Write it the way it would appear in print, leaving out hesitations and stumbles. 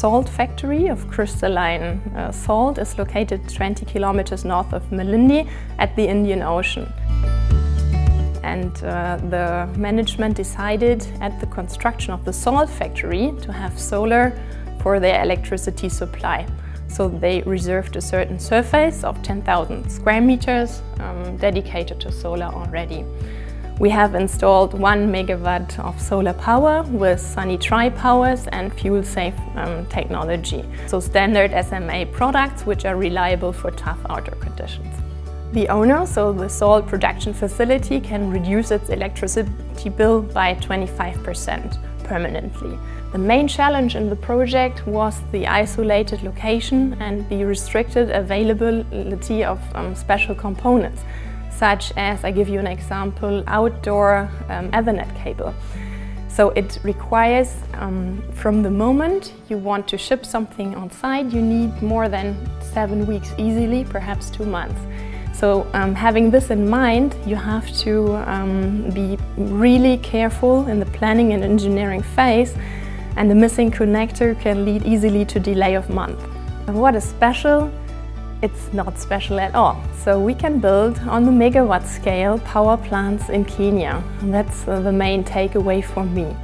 salt factory of Krystalline Salt is located 20 kilometers north of Malindi at the Indian Ocean. And the management decided at the construction of the salt factory to have solar for their electricity supply. So they reserved a certain surface of 10,000 square meters dedicated to solar already. We have installed 1 megawatt of solar power with sunny TRIPOWERs and fuel-safe technology. So standard SMA products which are reliable for tough outdoor conditions. The owner, so the salt production facility, can reduce its electricity bill by 25% permanently. The main challenge in the project was the isolated location and the restricted availability of special components, such as, I give you an example, outdoor Ethernet cable. So it requires, from the moment you want to ship something on site, you need more than 7 weeks easily, perhaps 2 months. So having this in mind, you have to be really careful in the planning and engineering phase, and the missing connector can lead easily to delay of months. What is special? It's not special at all. So we can build on the megawatt scale power plants in Kenya. And that's the main takeaway for me.